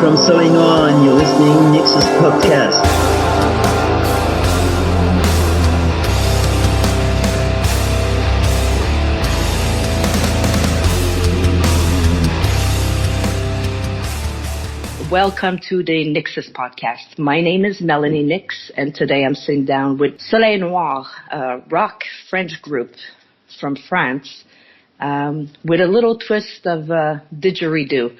from Soleil and you're listening NYXUS Podcast. Welcome to the NYXUS Podcast. My name is Melanie Nix, and today I'm sitting down with Soleil noiR, a rock French group from France, with a little twist of didgeridoo.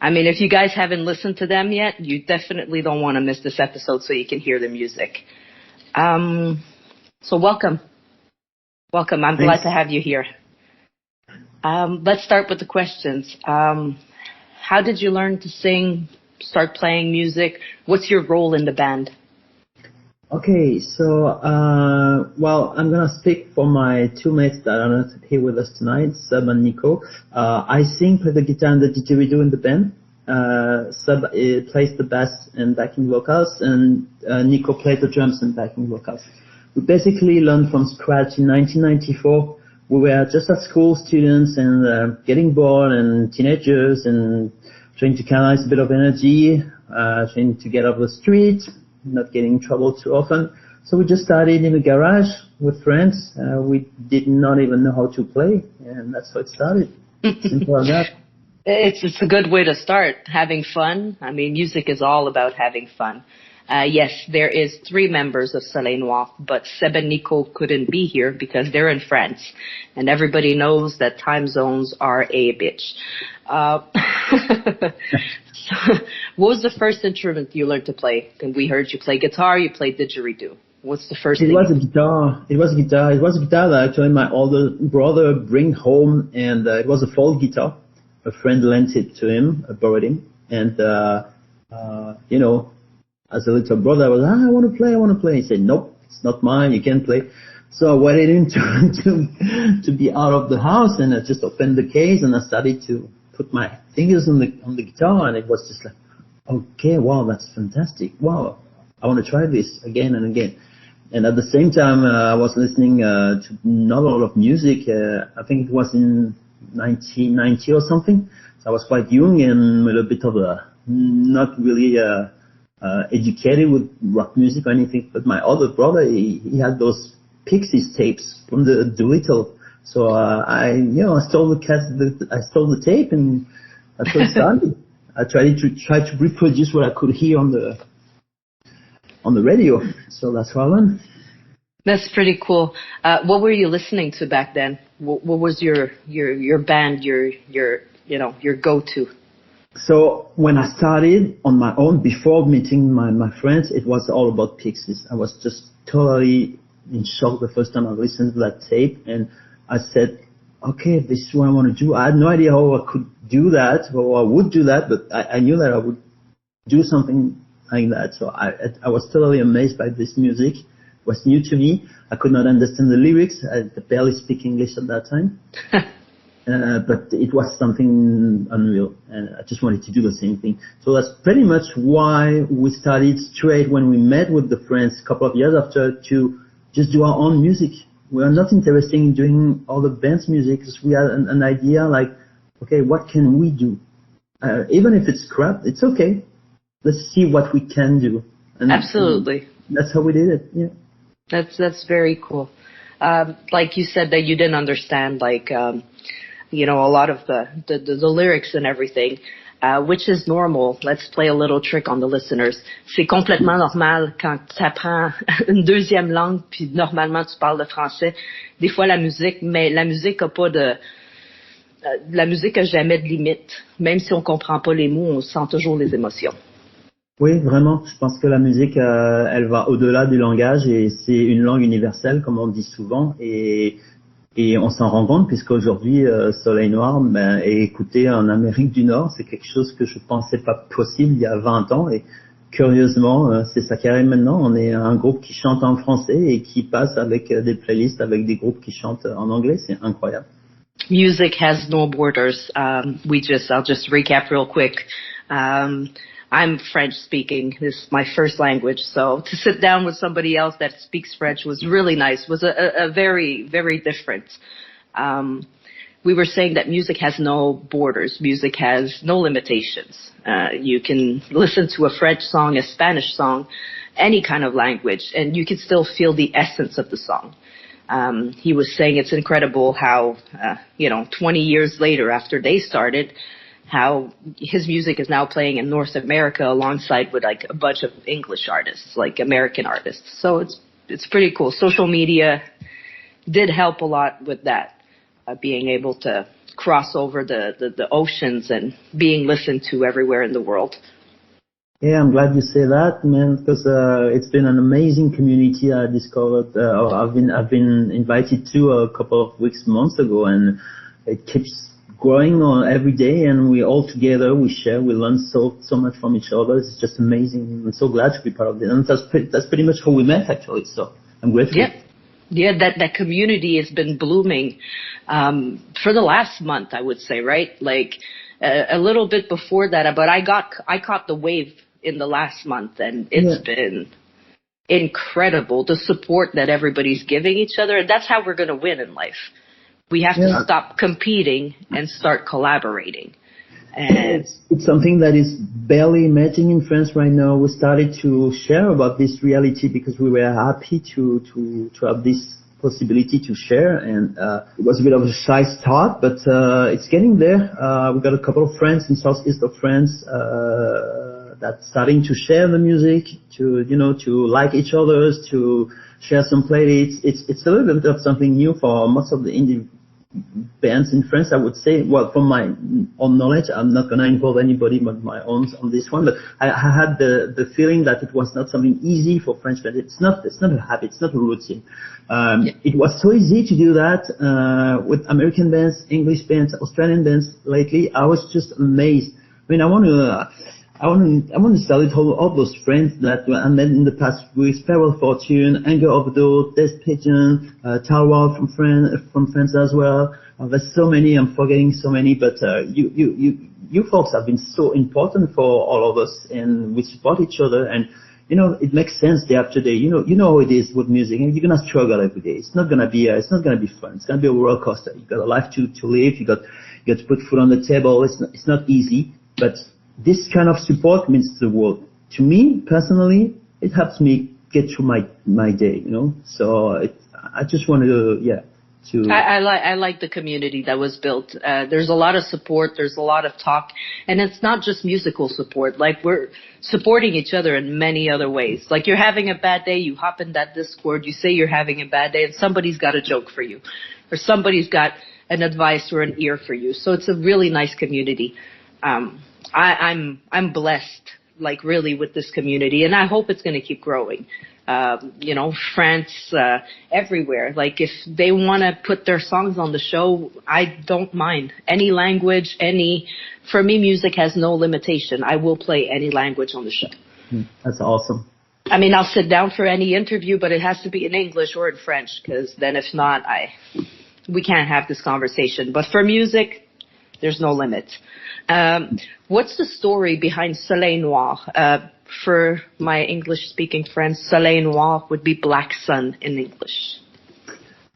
I mean, if you guys haven't listened to them yet, you definitely don't want to miss this episode so you can hear the music. So welcome. Welcome. I'm glad to have you here. Let's start with the questions. How did you learn to sing, start playing music? What's your role in the band? Okay, so, I'm going to speak for my two mates that are not here with us tonight, Sub and Nico. I play the guitar and the didgeridoo in the band. Sub plays the bass and backing vocals, and Nico plays the drums and backing vocals. We basically learned from scratch in 1994. We were just at school students and getting bored and teenagers and trying to canalize a bit of energy, trying to get off the street, not getting in trouble too often. So we just started in a garage with friends. We did not even know how to play, and that's how it started. Simple as that. It's a good way to start, having fun. I mean, music is all about having fun. Yes, there is 3 members of Soleil noiR, but Seb and Nico couldn't be here because they're in France, and everybody knows that time zones are a bitch. So, what was the first instrument you learned to play? And we heard you play guitar, you played didgeridoo. What's the first thing? It was a guitar. It was a guitar that actually my older brother bring home, and it was a folk guitar. A friend lent it to him, borrowed him, and as a little brother, I was, I want to play. He said, nope, it's not mine, you can't play. So I waited him to be out of the house, and I just opened the case, and I started to put my fingers on the guitar, and it was just like, okay, wow, that's fantastic. Wow, I want to try this again and again. And at the same time, I was listening to not a lot of music. I think it was in 1990 or something. So I was quite young and a little bit of not really educated with rock music or anything. But my older brother, he had those Pixies tapes from the Doolittle. So I stole the tape, and that's how it started. I tried to reproduce what I could hear on the radio. So that's how I learned. That's pretty cool. What were you listening to back then? What was your band, your go-to? So when I started on my own, before meeting my friends, it was all about Pixies. I was just totally in shock the first time I listened to that tape, and I said, okay, this is what I want to do. I had no idea how I could do that, or I would do that, but I knew that I would do something like that. So I was totally amazed by this music. It was new to me. I could not understand the lyrics. I barely speak English at that time. But it was something unreal, and I just wanted to do the same thing. So that's pretty much why we started straight when we met with the friends a couple of years after to just do our own music. We are not interested in doing all the band's music because we had an idea like, okay, what can we do? Even if it's crap, it's okay. Let's see what we can do. And absolutely. That's how we did it. Yeah. That's very cool. Like you said that you didn't understand a lot of the lyrics and everything, which is normal. Let's play a little trick on the listeners. C'est complètement normal quand tu apprends une deuxième langue, puis normalement tu parles le français. Des fois la musique a jamais de limite. Même si on comprend pas les mots, on sent toujours les émotions. Oui, vraiment. Je pense que la musique, elle va au-delà du langage, et c'est une langue universelle, comme on dit souvent, et on s'en rend compte puisqu'aujourd'hui, Soleil noiR est écouté en Amérique du Nord. C'est quelque chose que je pensais pas possible il y a 20 ans, et curieusement, c'est ça qui arrive maintenant. On est un groupe qui chante en français et qui passe avec des playlists avec des groupes qui chantent en anglais. C'est incroyable. Music has no borders. I'll just recap real quick. I'm French speaking. This is my first language. So to sit down with somebody else that speaks French was really nice, was a very, very different. we were saying that music has no borders. Music has no limitations. You can listen to a French song, a Spanish song, any kind of language, and you can still feel the essence of the song. He was saying it's incredible how, 20 years later after they started, how his music is now playing in North America alongside with like a bunch of English artists, like American artists. So it's pretty cool. Social media did help a lot with that, being able to cross over the oceans and being listened to everywhere in the world. Yeah, I'm glad you say that, man, because it's been an amazing community I discovered. I've been invited to a couple of months ago, and it keeps growing on every day. And we all together, we share, we learn so much from each other. It's just amazing. I'm so glad to be part of it, and that's pretty much how we met, actually. So I'm grateful. Yeah, that community has been blooming for the last month, I would say, right? Like a little bit before that, but I caught the wave in the last month, and it's been incredible, the support that everybody's giving each other. And that's how we're going to win in life. We have to stop competing and start collaborating. And it's something that is barely emerging in France right now. We started to share about this reality because we were happy to have this possibility to share, and it was a bit of a shy start, but it's getting there. We got a couple of friends in southeast of France that's starting to share the music, to like each other's, to share some playlists. It's a little bit of something new for most of the indie bands in France, I would say. Well, from my own knowledge, I'm not going to involve anybody but my own on this one, but I had the feeling that it was not something easy for French bands. It's not a habit, it's not a routine. It was so easy to do that with American bands, English bands, Australian bands lately. I was just amazed. I mean, I want to salute all those friends that I met in the past weeks: Farewell Fortune, Anger Overdose, Des Pigeon, Talwar from France as well. There's so many, I'm forgetting so many, but you folks have been so important for all of us, and we support each other, and it makes sense day after day. You know how it is with music, and you're gonna struggle every day. It's not gonna be fun. It's gonna be a roller coaster. You got a life to live. You got to put food on the table. It's not easy, but this kind of support means the world. To me, personally, it helps me get through my day, So I just wanted to, I like the community that was built. There's a lot of support. There's a lot of talk. And it's not just musical support. Like, we're supporting each other in many other ways. Like, you're having a bad day, you hop in that Discord, you say you're having a bad day, and somebody's got a joke for you. Or somebody's got an advice or an ear for you. So it's a really nice community. I'm blessed, like, really, with this community, and I hope it's going to keep growing. France, everywhere. Like, if they want to put their songs on the show, I don't mind. Any language, for me, music has no limitation. I will play any language on the show. That's awesome. I mean, I'll sit down for any interview, but it has to be in English or in French, because then if not, we can't have this conversation. But for music, there's no limit. What's the story behind Soleil Noir? For my English-speaking friends, Soleil Noir would be Black Sun in English.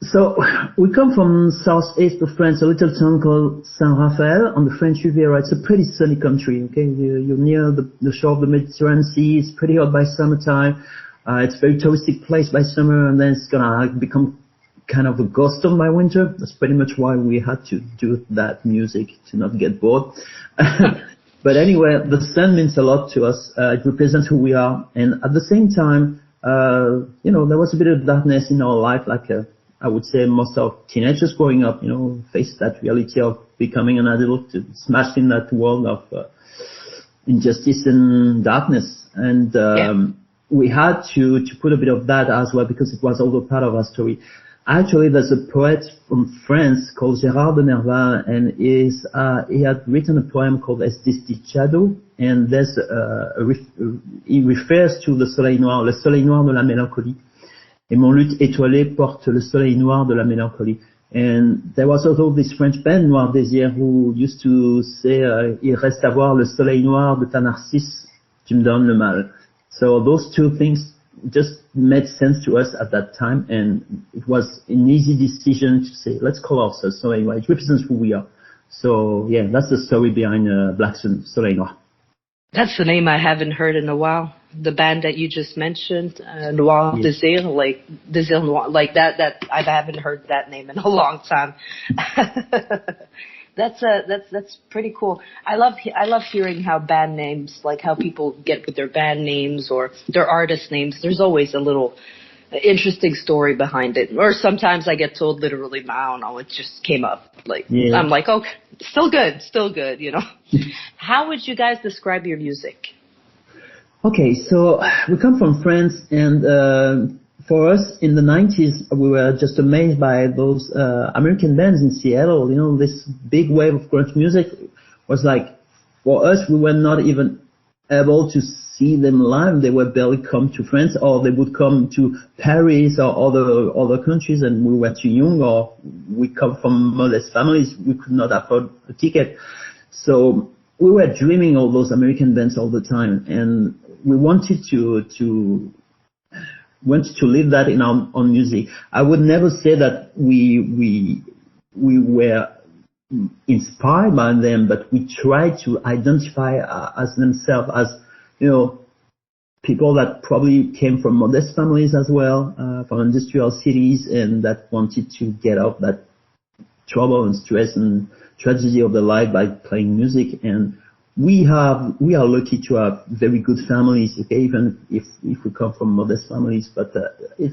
So we come from southeast of France, a little town called Saint-Raphaël on the French Riviera. It's a pretty sunny country. Okay, you're near the shore of the Mediterranean Sea. It's pretty hot by summertime. It's a very touristic place by summer, and then it's gonna become kind of a ghost of my winter. That's pretty much why we had to do that music, to not get bored. But anyway, the sun means a lot to us. It represents who we are. And at the same time, there was a bit of darkness in our life, like I would say most of teenagers growing up, face that reality of becoming an adult, smashed in that world of injustice and darkness. And we had to put a bit of that as well, because it was also part of our story. Actually, there's a poet from France called Gérard de Nerval, and he had written a poem called Estisticado, and there's he refers to le soleil noir de la mélancolie. Et mon luth étoilé porte le soleil noir de la mélancolie. And there was also this French band, Noir Désir, who used to say, il reste à voir le soleil noir de ta narcisse, tu me donnes le mal. So those two things just made sense to us at that time, and it was an easy decision to say, let's call ourselves Soleil Noir. It represents who we are. So yeah, that's the story behind Black Sun, Soleil Noir. That's the name I haven't heard in a while. The band that you just mentioned, Noir Désir, like Désir Noir, like that I haven't heard that name in a long time. That's pretty cool. I love hearing how band names, like how people get with their band names or their artist names. There's always a little interesting story behind it. Or sometimes I get told literally, I don't know, it just came up. Like I'm like, okay, still good, you know. How would you guys describe your music? Okay, so we come from France, and for us in the 90s, we were just amazed by those American bands in Seattle. You know, this big wave of grunge music was like, for us, we were not even able to see them live. They would barely come to France, or they would come to Paris or other countries, and we were too young, or we come from modest families. We could not afford a ticket. So we were dreaming all those American bands all the time, and we wanted to live that in our own music. I would never say that we were inspired by them, but we tried to identify as themselves, as, you know, people that probably came from modest families as well, from industrial cities, and that wanted to get out that trouble and stress and tragedy of their life by playing music. And we are lucky to have very good families, okay, even if we come from modest families. But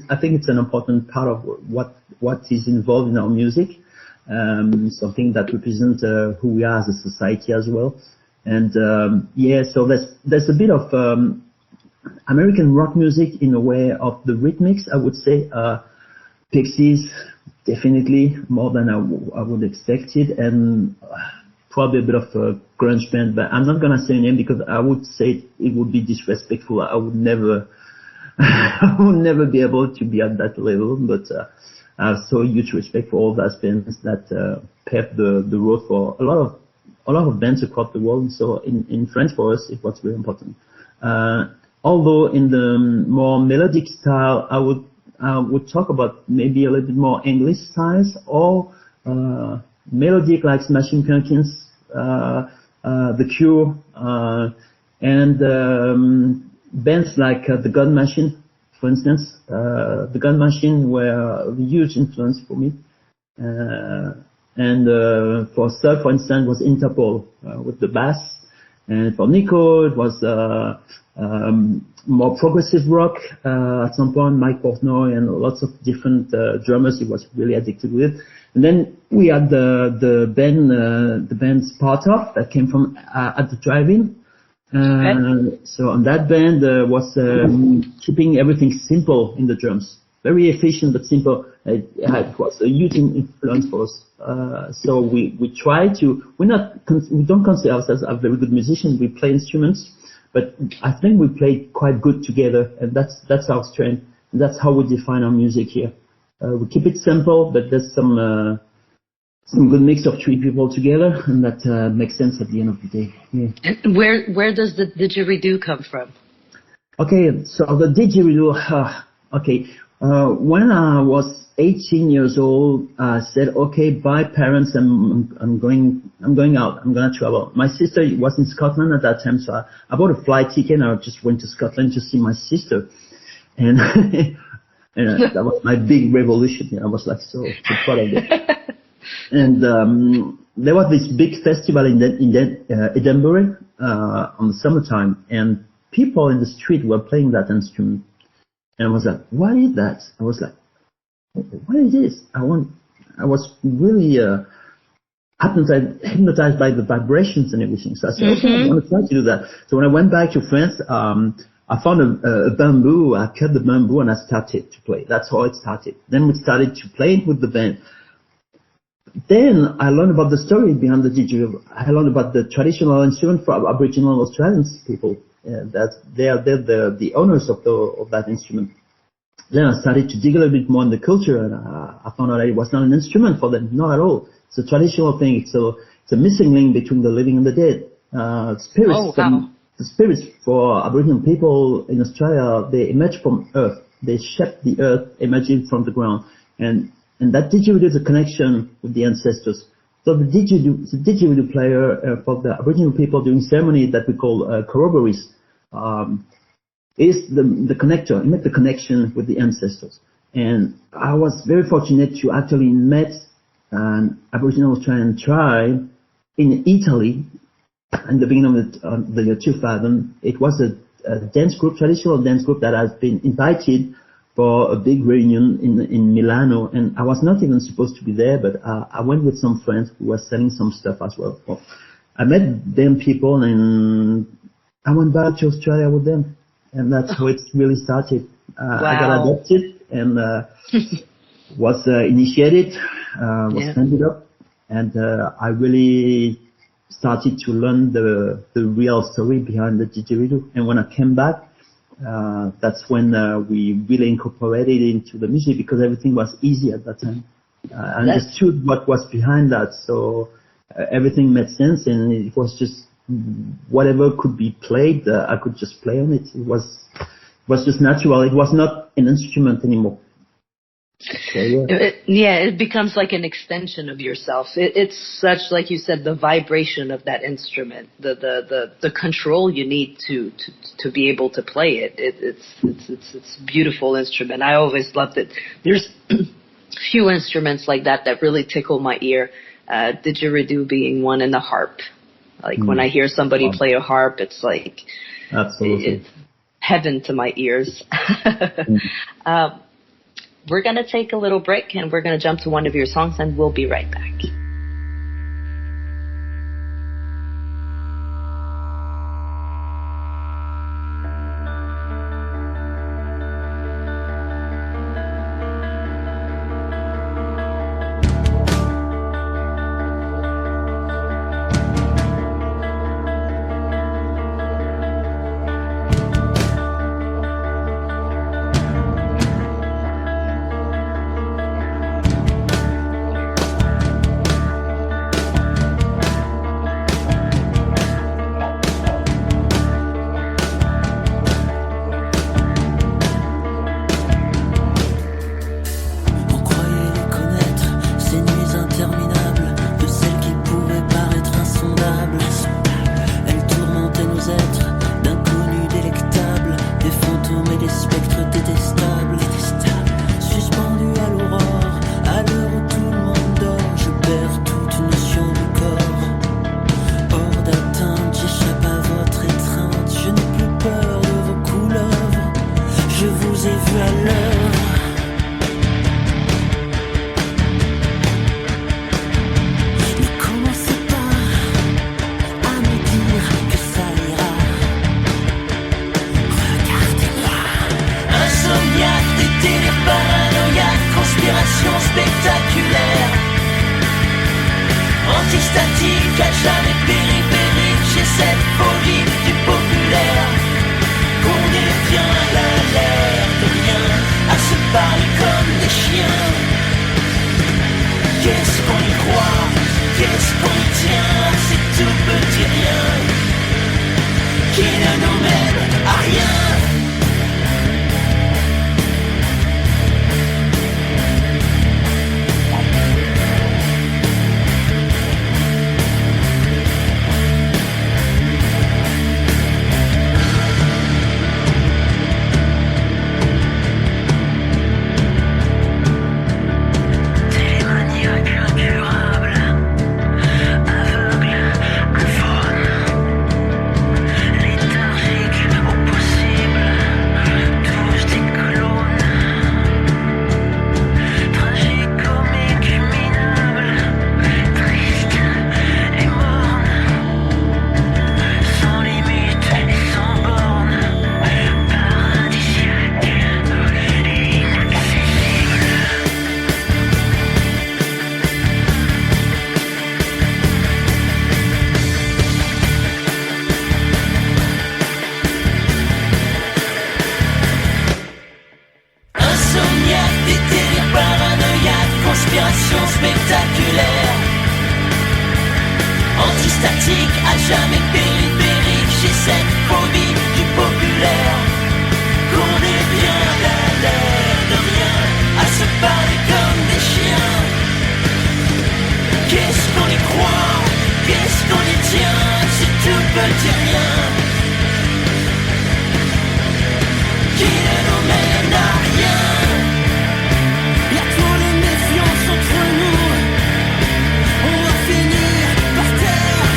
I think it's an important part of what is involved in our music, something that represents who we are as a society as well. And so there's a bit of American rock music in a way of the rhythmics, I would say. Pixies, definitely more than I would expect it, and probably a bit of a grunge band, but I'm not gonna say a name because I would say it would be disrespectful. I would never be able to be at that level, but I have so huge respect for all those bands that paved the road for a lot of bands across the world. So in France, for us, it was very important. Although in the more melodic style, I would talk about maybe a little bit more English styles, or melodic like Smashing Pumpkins, The Cure, and bands like the Gun Machine, for instance. The Gun Machine were a huge influence for me. And for Soleil, for instance, was Interpol with the bass. And for Nico, it was more progressive rock. At some point, Mike Portnoy and lots of different drummers he was really addicted with. And then we had the band Sparta that came from at the drive-in. So on that band was keeping everything simple in the drums, very efficient but simple. It was a huge influence for us. So we try to. We don't consider ourselves a very good musicians. We play instruments, but I think we play quite good together, and that's our strength. And that's how we define our music here. We keep it simple, but there's some good mix of three people together, and that makes sense at the end of the day. Yeah. And where does the didgeridoo come from? Okay, so the didgeridoo. When I was 18 years old, I said, okay, bye parents, I'm going out, I'm gonna travel. My sister was in Scotland at that time, so I bought a flight ticket and I just went to Scotland to see my sister. And, and that was my big revolution. I was like so proud of it. And there was this big festival in Edinburgh on the summertime, and people in the street were playing that instrument. And I was like, what is that? I was like, what is this? I was really hypnotized by the vibrations and everything. So I said, okay, I want to try to do that. So when I went back to France, I found a bamboo. I cut the bamboo and I started to play. That's how it started. Then we started to play it with the band. Then I learned about the story behind the didgeridoo. I learned about the traditional instrument for Aboriginal Australian people. That they are the owners of that instrument. Then I started to dig a little bit more in the culture, and I found out that it was not an instrument for them, not at all. It's a traditional thing. It's a missing link between the living and the dead. Spirits the spirits for Aboriginal people in Australia, they emerge from Earth. They shape the Earth, emerging from the ground, and that didgeridoo is a connection with the ancestors. So the didgeridoo player for the Aboriginal people during ceremony that we call corroborees is the connector. It makes the connection with the ancestors. And I was very fortunate to actually meet an Aboriginal Australian tribe in Italy in the beginning of the year 2000. It was a dance group, traditional dance group that has been invited for a big reunion in Milano, and I was not even supposed to be there, but I went with some friends who were selling some stuff as well. So I met them people, and I went back to Australia with them, and that's how it really started. Wow. I got adopted and was initiated, was sent up, and I really started to learn the real story behind the didgeridoo. And when I came back, that's when we really incorporated it into the music, because everything was easy at that time. I understood what was behind that, so everything made sense, and it was just whatever could be played, I could just play on it. It was just natural. It was not an instrument anymore. So, it becomes like an extension of yourself. It's such, like you said, the vibration of that instrument, the control you need to be able to play it. It's a beautiful instrument. I always loved it. There's few instruments like that really tickle my ear. Didgeridoo being one, and the harp. Like when I hear somebody play a harp, it's like it's heaven to my ears. We're going to take a little break, and we're going to jump to one of your songs, and we'll be right back. Antistatique, à jamais périphérique, j'ai cette folie du populaire qu'on devient l'alerte, rien à se parler comme des chiens. Qu'est-ce qu'on y croit, qu'est-ce qu'on y tient, c'est tout petit rien qui ne nous mène à rien. Spectaculaire, antistatique, à jamais périphérique, j'ai cette phobie du populaire, qu'on ait bien l'air de rien, à se parler comme des chiens. Qu'est-ce qu'on y croit, qu'est-ce qu'on y tient, si tout petit rien qui ne nous mène à rien. Y'a trop de méfiance entre nous, on va finir par terre.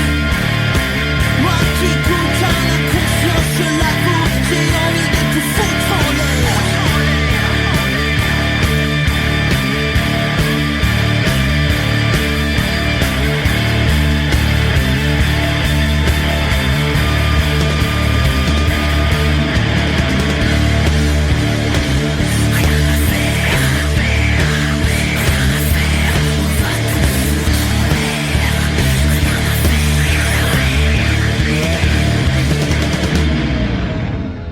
Moi qui goûte à la confiance, je l'avoue, j'ai envie de tout foutre en l'air.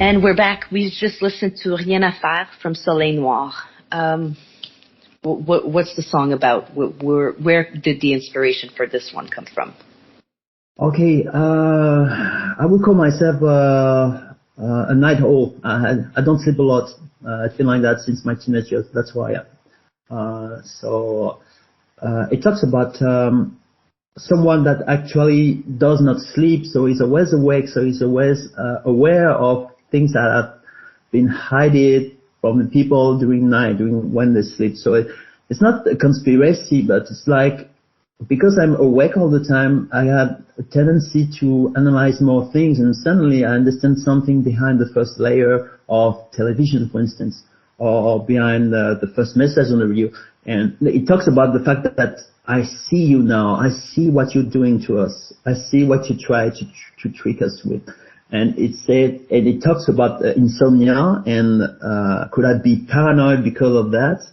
And we're back. We just listened to Rien à faire from Soleil noir. What's the song about? Where did the inspiration for this one come from? Okay, I would call myself a night owl. I don't sleep a lot. I've been like that since my teenage years. That's who I am. It talks about someone that actually does not sleep, so he's always awake, so he's always aware of things that have been hidden from the people during night, during when they sleep. So it's not a conspiracy, but it's like, because I'm awake all the time, I have a tendency to analyze more things, and suddenly I understand something behind the first layer of television, for instance, or behind the first message on the radio. And it talks about the fact that I see you now. I see what you're doing to us. I see what you try to trick us with. And it talks about insomnia and could I be paranoid because of that?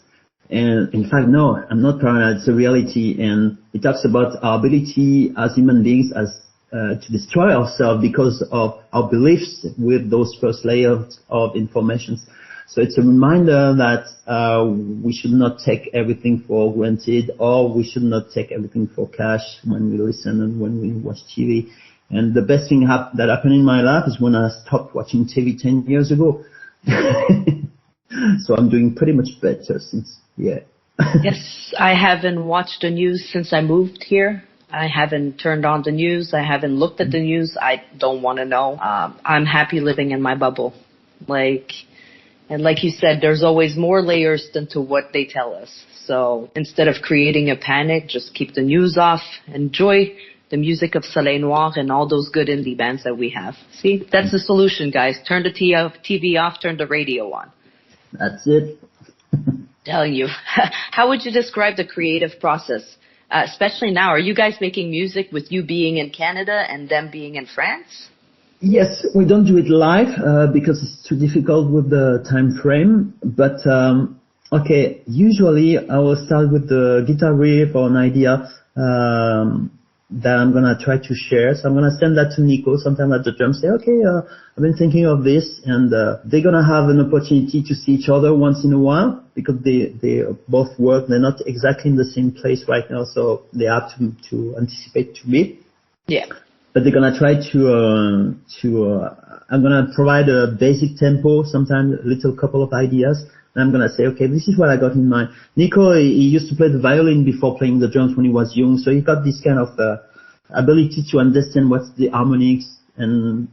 And in fact, no, I'm not paranoid. It's a reality. And it talks about our ability as human beings to destroy ourselves because of our beliefs with those first layers of information. So it's a reminder that we should not take everything for granted, or we should not take everything for cash when we listen and when we watch TV. And the best thing that happened in my life is when I stopped watching TV 10 years ago. So I'm doing pretty much better since, yeah. Yes, I haven't watched the news since I moved here. I haven't turned on the news. I haven't looked at the news. I don't want to know. I'm happy living in my bubble. And like you said, there's always more layers than to what they tell us. So instead of creating a panic, just keep the news off. Enjoy the music of Soleil Noir and all those good indie bands that we have. See, that's the solution, guys. Turn the TV off, turn the radio on. That's it. Telling you. How would you describe the creative process, especially now? Are you guys making music with you being in Canada and them being in France? Yes, we don't do it live because it's too difficult with the time frame. But okay, usually I will start with the guitar riff or an idea that I'm gonna try to share. So I'm gonna send that to Nico sometime at the drum. Say, okay, I've been thinking of this, and they're gonna have an opportunity to see each other once in a while because they both work. They're not exactly in the same place right now, so they have to anticipate to meet. Yeah. But they're gonna try I'm gonna provide a basic tempo, sometimes a little couple of ideas, and I'm gonna say, okay, this is what I got in mind. Nico, he used to play the violin before playing the drums when he was young, so he got this kind of ability to understand what's the harmonics and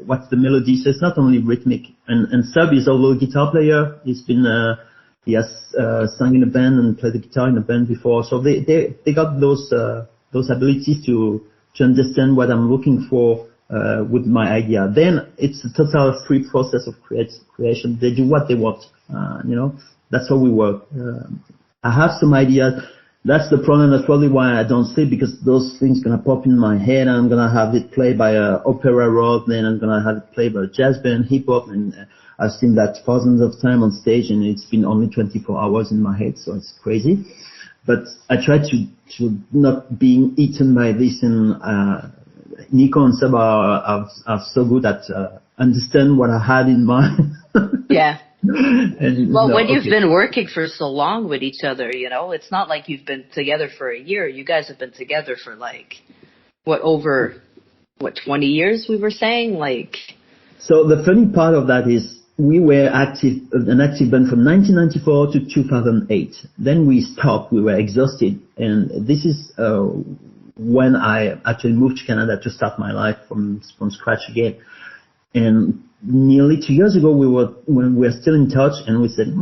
what's the melody. So it's not only rhythmic. And Sub is also a guitar player. He has sung in a band and played the guitar in a band before. So they got those abilities to understand what I'm looking for with my idea. Then it's a total free process of creation. They do what they want. That's how we work. I have some ideas. That's the problem. That's probably why I don't sleep, because those things gonna pop in my head. I'm gonna have it played by a opera rock, then I'm gonna have it played by a jazz band, hip hop, and I've seen that thousands of times on stage, and it's been only 24 hours in my head, so it's crazy. But I try to not being eaten by this, and Nico and Seb are so good at understand what I had in mind. Yeah. When you've okay. been working for so long with each other, it's not like you've been together for a year. You guys have been together for over 20 years we were saying? Like, so the funny part of that is we were an active band from 1994 to 2008. Then we stopped. We were exhausted, and this is when I actually moved to Canada to start my life from scratch again. And nearly 2 years ago, we were still in touch, and we said,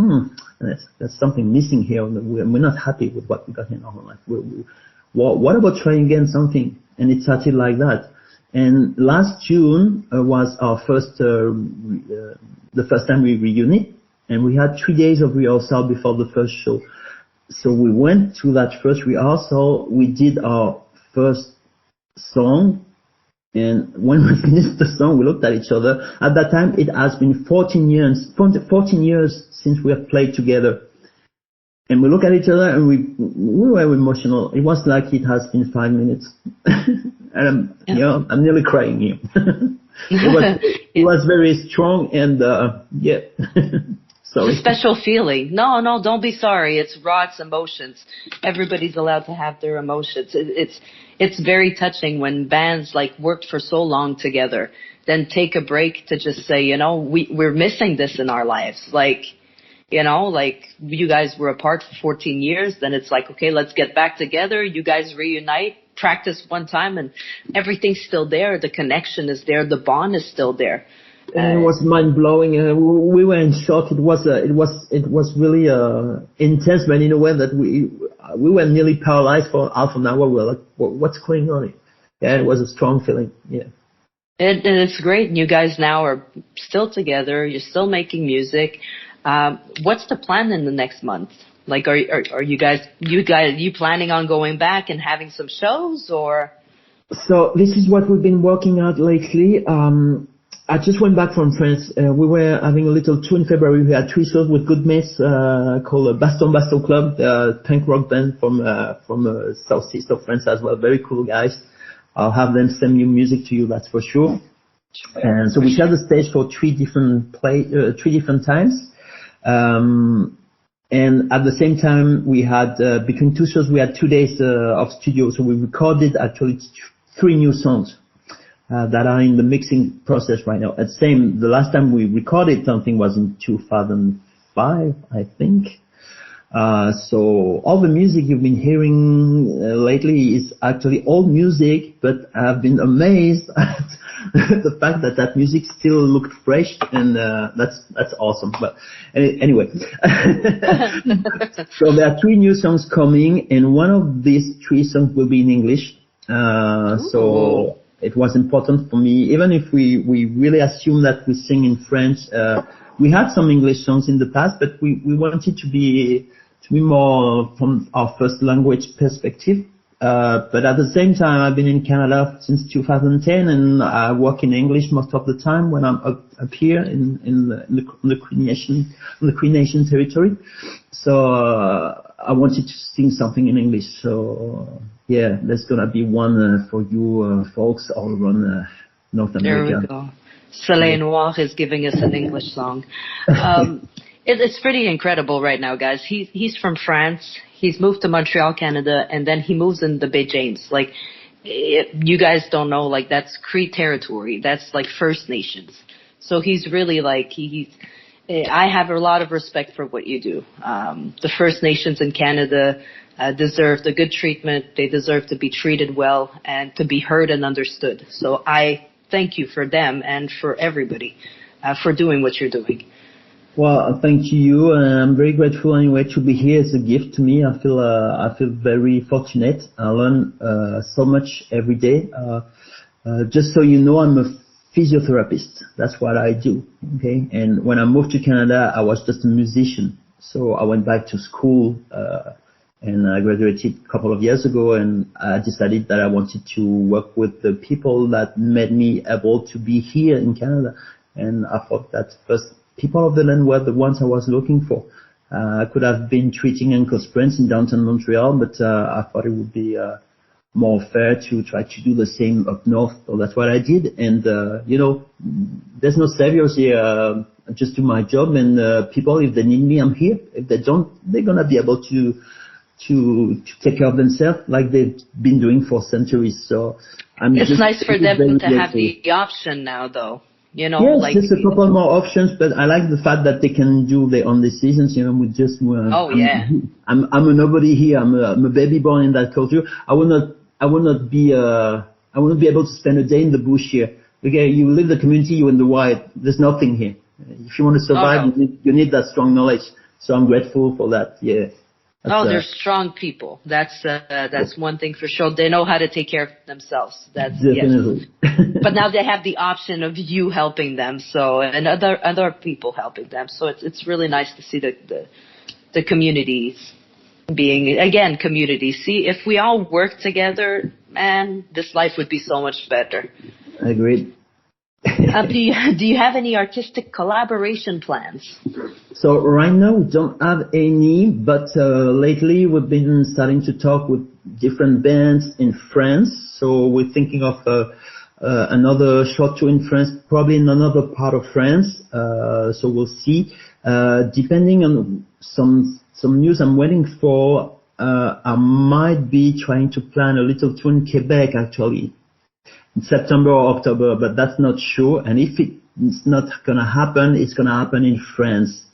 there's something missing here. We're not happy with what we got in our life. What about trying again something? And it started like that. And last June was our the first time we reunited, and we had 3 days of rehearsal before the first show. So we went to that first rehearsal. We did our first song. And when we finished the song, we looked at each other. At that time, it has been 14 years since we have played together. And we looked at each other and we were emotional. It was like it has been 5 minutes. And I'm nearly crying here. It was very strong and, sorry. It's a special feeling. No, don't be sorry. It's raw, it's emotions. Everybody's allowed to have their emotions. It's very touching when bands like worked for so long together, then take a break to just say, we're missing this in our lives. Like, like you guys were apart for 14 years, then it's like, okay, let's get back together. You guys reunite, practice one time, and everything's still there. The connection is there. The bond is still there. And it was mind blowing. We were in shock. It was really intense, but in a way that we were nearly paralyzed for half an hour. We were like, what's going on? Yeah, it was a strong feeling. Yeah. And it's great. And you guys now are still together. You're still making music. What's the plan in the next month? Like, are you planning on going back and having some shows, or? So this is what we've been working out lately. I just went back from France. We were having a little tour in February. We had 3 shows with good mates called Baston Club, the punk rock band from southeast of France as well. Very cool guys. I'll have them send new music to you, that's for sure. And so we shared the stage for 3 different times. And at the same time, we had between 2 shows, we had 2 days of studio. So we recorded actually 3 new songs. That are in the mixing process right now. The last time we recorded something was in 2005, I think. So all the music you've been hearing lately is actually old music, but I've been amazed at the fact that music still looked fresh, and that's awesome. But anyway, so there are 3 new songs coming, and one of these 3 songs will be in English. So it was important for me, even if we really assume that we sing in French. We had some English songs in the past, but we wanted to be more from our first language perspective. But at the same time, I've been in Canada since 2010, and I work in English most of the time when I'm up here in the Cree Nation territory. So I wanted to sing something in English. So yeah, there's gonna be one for you folks all around North America. There we go. Soleil Noir is giving us an English song. It's pretty incredible right now, guys. He's from France. He's moved to Montreal, Canada, and then he moves in the Bay James. Like, you guys don't know, like, that's Cree territory. That's like First Nations. So he's really like, I have a lot of respect for what you do. The First Nations in Canada deserve the good treatment. They deserve to be treated well and to be heard and understood. So I thank you for them and for everybody for doing what you're doing. Well, thank you. I'm very grateful anyway to be here. It's a gift to me. I feel very fortunate. I learn so much every day. Just so you know, I'm a physiotherapist. That's what I do. Okay. And when I moved to Canada, I was just a musician. So I went back to school, and I graduated a couple of years ago, and I decided that I wanted to work with the people that made me able to be here in Canada. And I thought that first people of the land were the ones I was looking for. I could have been treating ankle sprains in downtown Montreal, but I thought it would be more fair to try to do the same up north. So that's what I did. And, there's no saviors here. Just do my job, and people, if they need me, I'm here. If they don't, they're going to be able to to take care of themselves like they've been doing for centuries. So it's nice for them to have grateful. the option now, though. Yes, like just a couple more options, but I like the fact that they can do their own decisions. We just I'm a nobody here. I'm a baby born in that culture. I will not be able to spend a day in the bush here. Okay, you live the community, you're in the wild. There's nothing here. If you want to survive, you need that strong knowledge. So I'm grateful for that. Yeah. They're strong people. That's one thing for sure. They know how to take care of themselves. That's definitely. Yes. But now they have the option of you helping them, and other people helping them. So it's really nice to see the communities being again communities. See, if we all work together, man, this life would be so much better. Agreed. Do you have any artistic collaboration plans? So right now we don't have any, but lately we've been starting to talk with different bands in France. So we're thinking of another short tour in France, probably in another part of France. So we'll see. Depending on some news I'm waiting for, I might be trying to plan a little tour in Quebec actually. In September or October, but that's not sure. And if it's not gonna happen, it's gonna happen in France,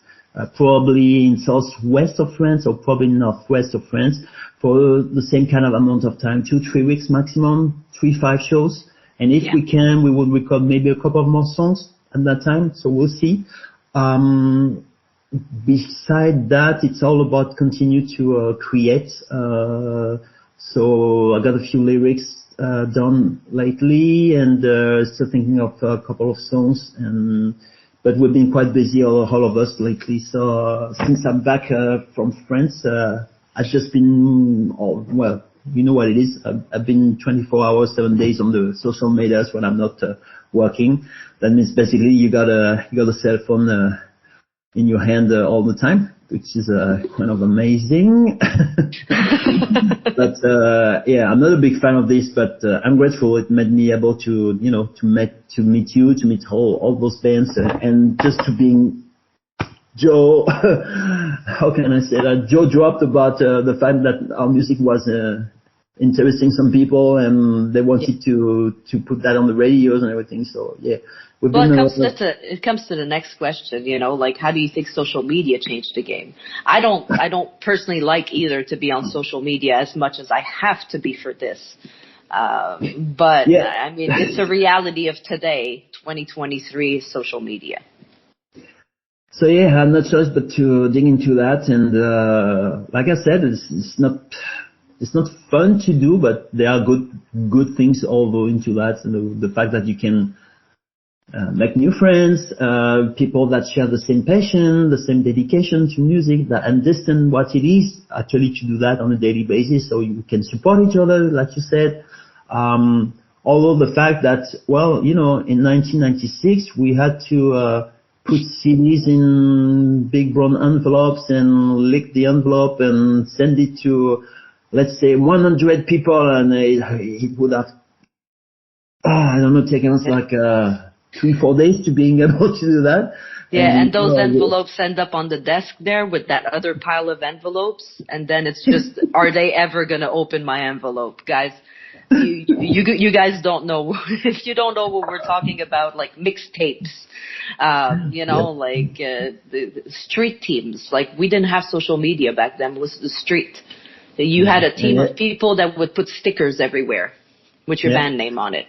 probably in southwest of France or probably northwest of France for the same kind of amount of time, 2-3 weeks maximum, 3-5 shows. And if we can, we will record maybe a couple of more songs at that time. So we'll see. Beside that, it's all about continue to create. So I got a few lyrics done lately, and still thinking of a couple of songs. But we've been quite busy, all of us lately. So since I'm back from France, I've just been, you know what it is. I've been 24 hours, 7 days on the social medias when I'm not working. That means basically you got a cell phone in your hand all the time, which is kind of amazing. But I'm not a big fan of this, but I'm grateful it made me able to meet you, to meet all those bands, and just to being Joe. How can I say that? Joe dropped about the fact that our music was interesting some people, and they wanted to put that on the radios and everything. So yeah. Well, it comes to the next question, like how do you think social media changed the game? I don't personally like either to be on social media as much as I have to be for this. But I mean, it's a reality of today, 2023 social media. So I had no choice but to dig into that, and like I said, it's not fun to do, but there are good things all go into that, and the fact that you can make new friends, people that share the same passion, the same dedication to music, that understand what it is actually to do that on a daily basis, so you can support each other, like you said. Although the fact that, in 1996 we had to put CDs in big brown envelopes and lick the envelope and send it to, let's say, 100 people, and it would have, taken us like 3-4 days to being able to do that. Yeah, and those envelopes end up on the desk there with that other pile of envelopes, and then it's just, are they ever gonna open my envelope, guys? You guys don't know. If you don't know what we're talking about, like mixtapes, like the street teams. Like we didn't have social media back then. It was the street. You had a team of people that would put stickers everywhere with your band name on it.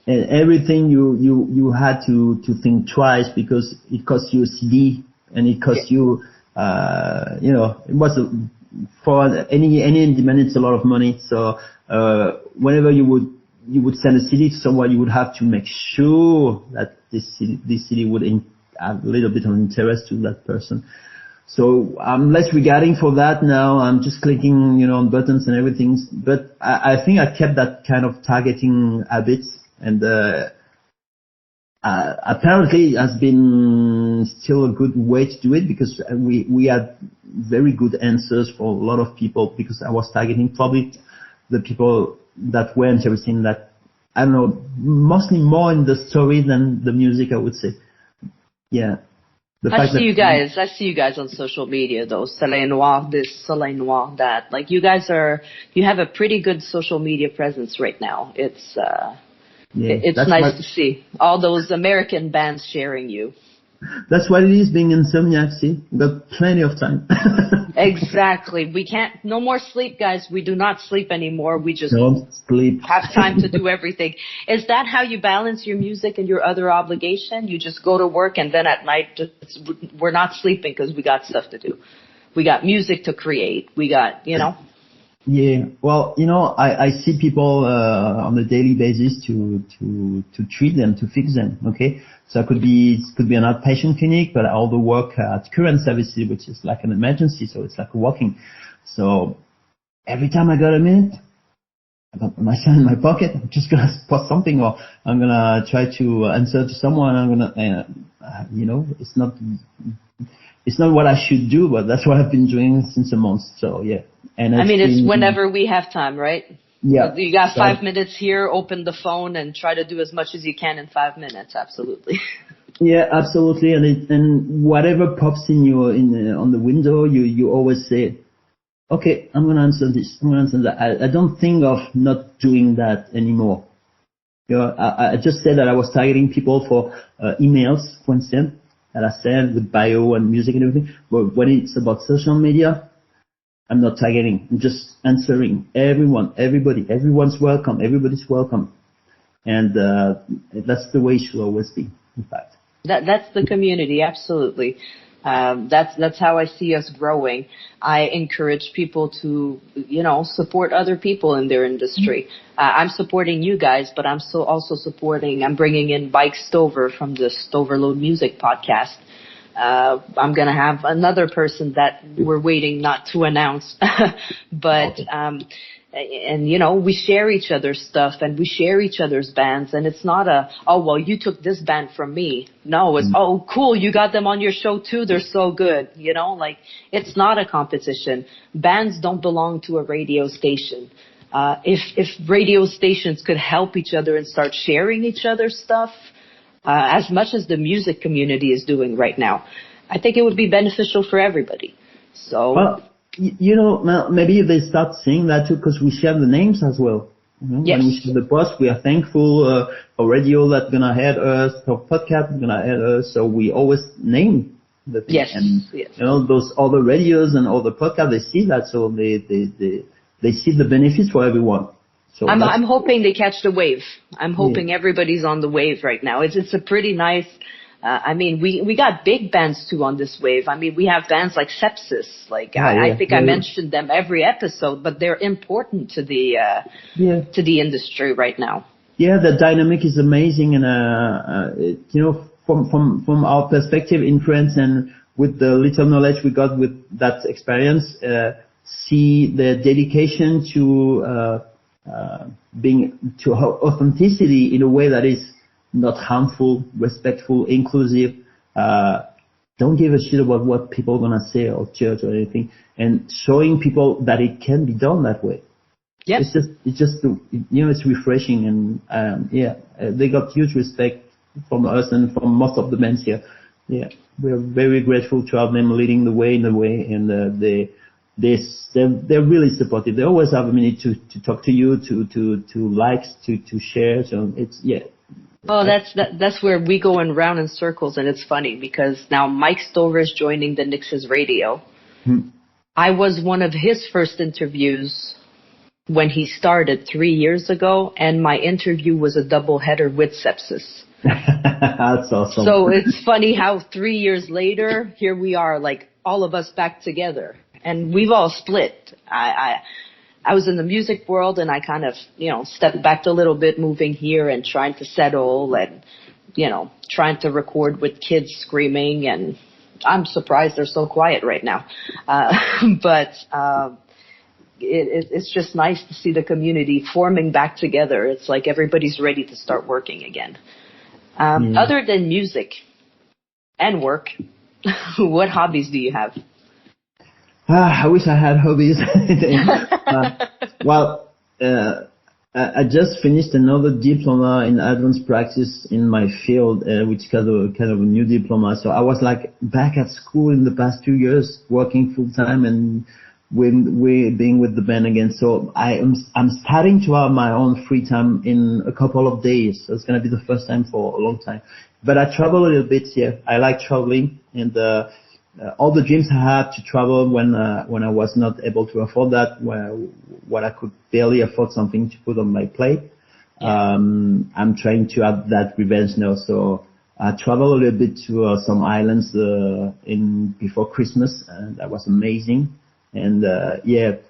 And everything you had to think twice because it cost you a CD and it cost you, it was for any demand, it's a lot of money. So whenever you would send a CD to someone, you would have to make sure that this CD would add a little bit of interest to that person. So I'm less regarding for that now. I'm just clicking, on buttons and everything. But I think I kept that kind of targeting habits. And apparently it has been still a good way to do it because we had very good answers for a lot of people because I was targeting probably the people that were interested in that, I don't know, mostly more in the story than the music, I would say. Yeah. The I fact see that I see you guys on social media though. Soleil Noir this, Soleil Noir that. Like you have a pretty good social media presence right now. It's nice to see all those American bands sharing you. That's what it is being insomniac, see? We've got plenty of time. Exactly. No more sleep, guys. We do not sleep anymore. We just Don't sleep. have time to do everything. Is that how you balance your music and your other obligation? You just go to work and then at night we're not sleeping because we got stuff to do. We got music to create. We got, Yeah. Well, I see people on a daily basis to treat them, to fix them. Okay. So it could be an outpatient clinic, but I also work at current services, which is like an emergency. So it's like walking. So every time I got a minute, I got my phone in my pocket. I'm just gonna post something, or I'm gonna try to answer to someone. I'm gonna, it's not what I should do, but that's what I've been doing since a month. So yeah. And it's whenever we have time, right? Yeah. You got 5 minutes here, open the phone and try to do as much as you can in 5 minutes. Absolutely. Yeah, absolutely. And whatever pops on the window, you always say, okay, I'm going to answer this. I'm going to answer that. I don't think of not doing that anymore. I just said that I was targeting people for emails, for instance, that I said with bio and music and everything. But when it's about social media, I'm not targeting. I'm just answering everyone, everybody. Everyone's welcome. Everybody's welcome. And that's the way it should always be, in fact. That's the community, absolutely. That's how I see us growing. I encourage people to, support other people in their industry. I'm supporting you guys, but I'm I'm bringing in Mike Stover from the Stoverload Music Podcast. I'm going to have another person that we're waiting not to announce, but, we share each other's stuff and we share each other's bands, and it's not you took this band from me. No, it's, cool. You got them on your show too. They're so good. It's not a competition. Bands don't belong to a radio station. If radio stations could help each other and start sharing each other's stuff, as much as the music community is doing right now, I think it would be beneficial for everybody. So, well, maybe they start seeing that too, because we share the names as well. Yes. When we share the post, we are thankful for radio that's gonna head us, for podcast that's gonna head us. So we always name the thing. Yes. And yes. Those other radios and other podcasts, they see that, so they see the benefits for everyone. So I'm hoping they catch the wave. I'm hoping everybody's on the wave right now. It's a pretty nice, we got big bands too on this wave. We have bands like Sepsis. I think I mentioned them every episode, but they're important to the industry right now. Yeah, the dynamic is amazing, and from our perspective in France and with the little knowledge we got with that experience, see the dedication to authenticity in a way that is not harmful, respectful, inclusive. Don't give a shit about what people are gonna say or judge or anything, and showing people that it can be done that way. Yeah, it's just it's refreshing, and they got huge respect from us and from most of the bands here. Yeah, we're very grateful to have them leading the way and they're really supportive. They always have a minute to talk to you, to likes, to share. So it's Oh, that's where we go round in circles, and it's funny because now Mike Stover is joining the NYXUS Radio. I was one of his first interviews when he started 3 years ago, and my interview was a double header with Sepsis. That's awesome. So it's funny how 3 years later, here we are, like all of us back together. And we've all split. I was in the music world, and I kind of, stepped back a little bit, moving here and trying to settle and, trying to record with kids screaming. And I'm surprised they're so quiet right now. But it's just nice to see the community forming back together. It's like everybody's ready to start working again. Other than music and work, what hobbies do you have? I wish I had hobbies. I just finished another diploma in advanced practice in my field, which kind of a new diploma. So I was like back at school in the past 2 years, working full time and we're being with the band again. So I'm starting to have my own free time in a couple of days. So it's going to be the first time for a long time. But I travel a little bit here. I like traveling, and all the dreams I had to travel when I was not able to afford that, when I could barely afford something to put on my plate. Yeah. I'm trying to have that revenge now. So I travel a little bit to some islands before Christmas, and that was amazing. And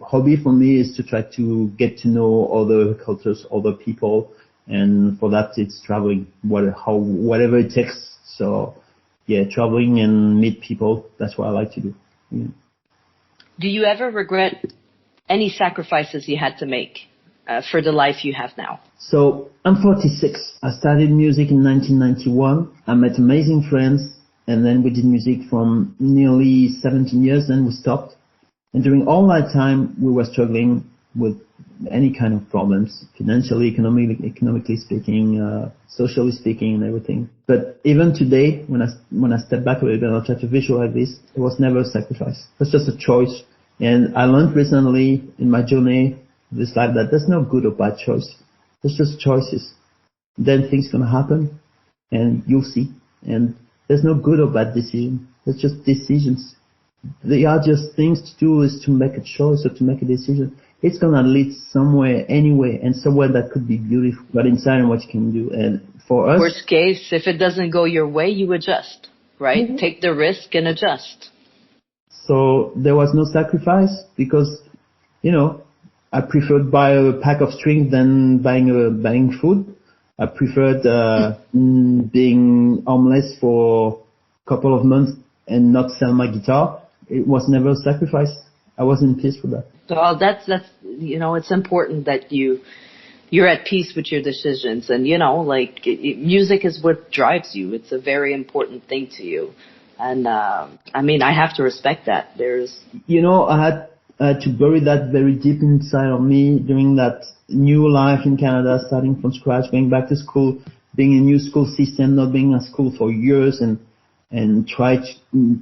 hobby for me is to try to get to know other cultures, other people, and for that it's traveling, whatever it takes. So yeah, traveling and meet people, that's what I like to do. Yeah. Do you ever regret any sacrifices you had to make for the life you have now? So I'm 46. I started music in 1991. I met amazing friends, and then we did music from nearly 17 years, then we stopped. And during all that time, we were struggling with any kind of problems, financially, economically speaking, socially speaking, and everything. But even today, when I step back a little bit and I try to visualize this, it was never a sacrifice. It was just a choice. And I learned recently in my journey, this life, that there's no good or bad choice. There's just choices. Then things gonna happen, and you'll see. And there's no good or bad decision. There's just decisions. They are just things to do, is to make a choice or to make a decision. It's gonna lead somewhere anyway, and somewhere that could be beautiful, but inside and what you can do. And for us, worst case, if it doesn't go your way, you adjust, right? Mm-hmm. Take the risk and adjust. So there was no sacrifice because, I preferred buy a pack of strings than buying food. I preferred being homeless for a couple of months and not sell my guitar. It was never a sacrifice. I was in peace with that. Well, that's it's important that you're at peace with your decisions, and music is what drives you. It's a very important thing to you, and I have to respect that. I had to bury that very deep inside of me during that new life in Canada, starting from scratch, going back to school, being in a new school system, not being at school for years, and try to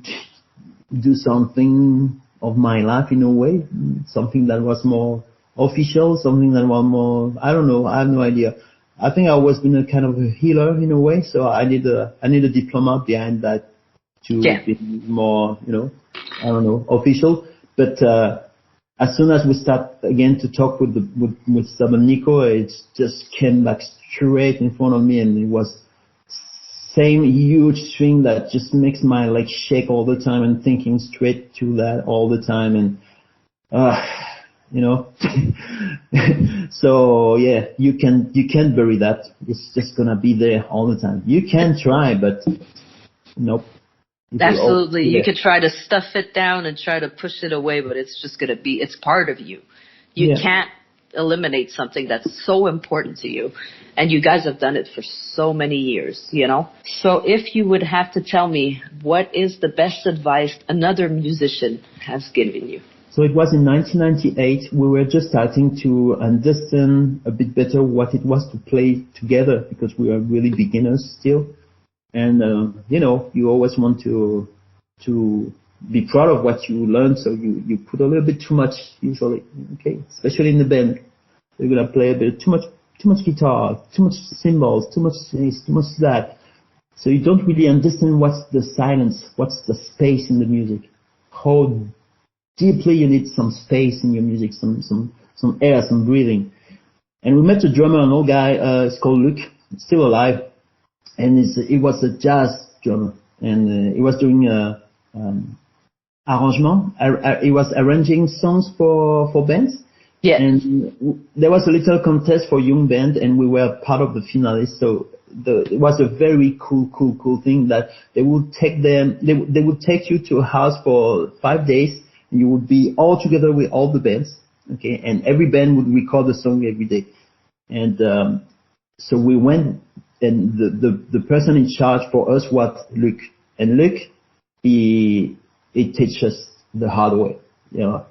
do something of my life in a way, something that was more official, something that was more, I don't know, I have no idea. I think I always been a kind of a healer in a way, so I need a diploma behind that to be more, official. But as soon as we start again to talk with Sub and Nico, it just came back straight in front of me, and it was same huge string that just makes my legs shake all the time, and thinking straight to that all the time, and so yeah, you can't bury that. It's just gonna be there all the time. You can try, but nope. Absolutely. You could try to stuff it down and try to push it away, but it's just gonna be, it's part of you. You can't eliminate something that's so important to you, and you guys have done it for so many years, So if you would have to tell me, what is the best advice another musician has given you? So it was in 1998. We were just starting to understand a bit better what it was to play together, because we are really beginners still. And you always want to be proud of what you learned, so you put a little bit too much usually, okay? Especially in the band, you're gonna play a bit too much guitar, too much cymbals, too much this, too much that. So you don't really understand what's the silence, what's the space in the music, how deeply you need some space in your music, some air, some breathing. And we met a drummer, an old guy, it's called Luc, still alive, and he was a jazz drummer, and he was doing arrangement. He was arranging songs for bands. Yeah. And there was a little contest for young band, and we were part of the finalists. So it was a very cool thing that they would take them. They would take you to a house for 5 days, and you would be all together with all the bands. Okay. And every band would record a song every day. And so we went, and the person in charge for us was Luc. And Luc, he teach us the hard way.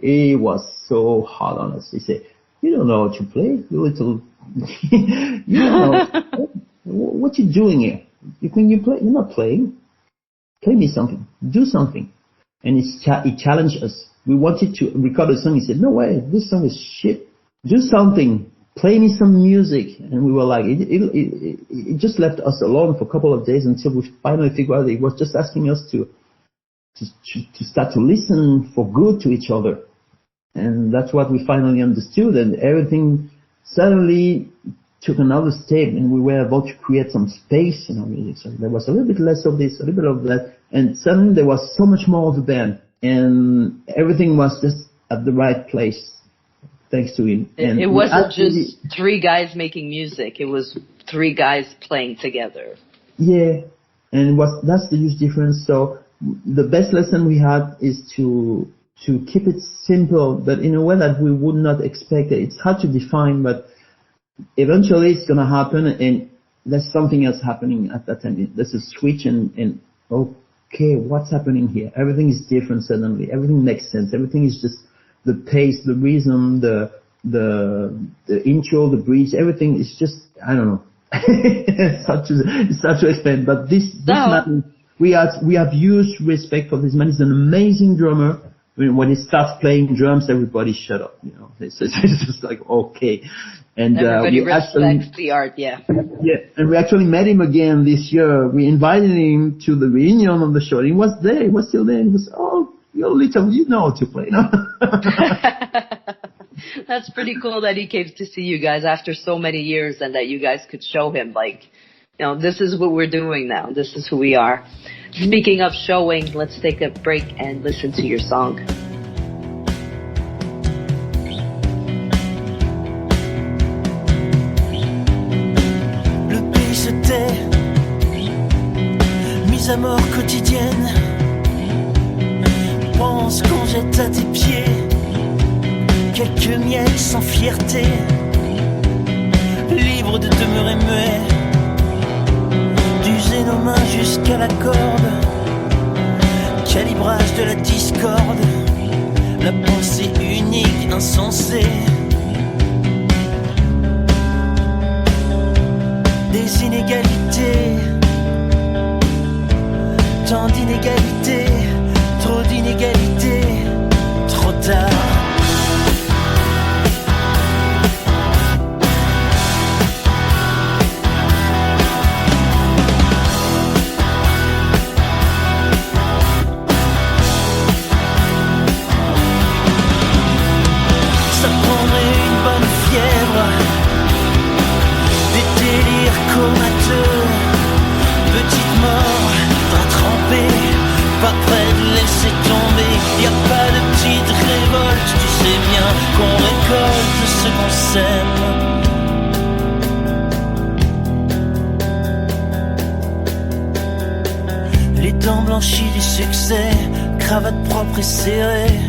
He was so hard on us. He said, "You don't know how to play, you little You know, what you doing here? You play? You're not playing. Play me something. Do something. And he challenged us. We wanted to record a song. He said, no way, this song is shit. Do something. Play me some music. And we were like, it just left us alone for a couple of days until we finally figured out it was just asking us to start to listen for good to each other. And that's what we finally understood. And everything suddenly took another step, and we were about to create some space in our music. So there was a little bit less of this, a little bit of that. And suddenly there was so much more of the band. And everything was just at the right place, thanks to him. And it wasn't just three guys making music. It was three guys playing together. Yeah. And that's the huge difference. So the best lesson we had is to keep it simple, but in a way that we would not expect it. It's hard to define, but eventually it's going to happen, and there's something else happening at that time. There's a switch, and okay, what's happening here? Everything is different suddenly. Everything makes sense. Everything is just the pace, the rhythm, the intro, the bridge. Everything is just, I don't know. It's hard to explain, but this man, we have huge respect for this man. He's an amazing drummer. I mean, when he starts playing drums, everybody shut up. You know, it's just like okay. And everybody respects the art, yeah. Yeah, and we actually met him again this year. We invited him to the reunion of the show. He was there. He was still there. He was, you know to play, no? That's pretty cool that he came to see you guys after so many years, and that you guys could show him, like, you know, this is what we're doing now. This is who we are. Speaking of showing, let's take a break and listen to your song. Le pays se tait, mise à mort quotidienne. Pense qu'on jette à tes pieds quelques miels sans fierté, libre de demeurer muet. D'user nos mains jusqu'à la corde, calibrage de la discorde, la pensée unique, insensée. Des inégalités, tant d'inégalités, trop d'inégalités, trop tard. Pas prêt de laisser tomber, y a pas de petite révolte, tu sais bien qu'on récolte ce qu'on sème. Les dents blanchies du succès, cravate propre et serrée,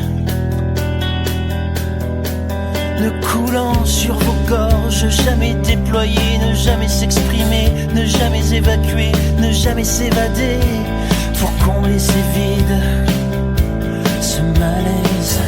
ne coulant sur vos gorges, jamais déployer, ne jamais s'exprimer, ne jamais évacuer, ne jamais s'évader. Pour combler ces vides, ce malaise.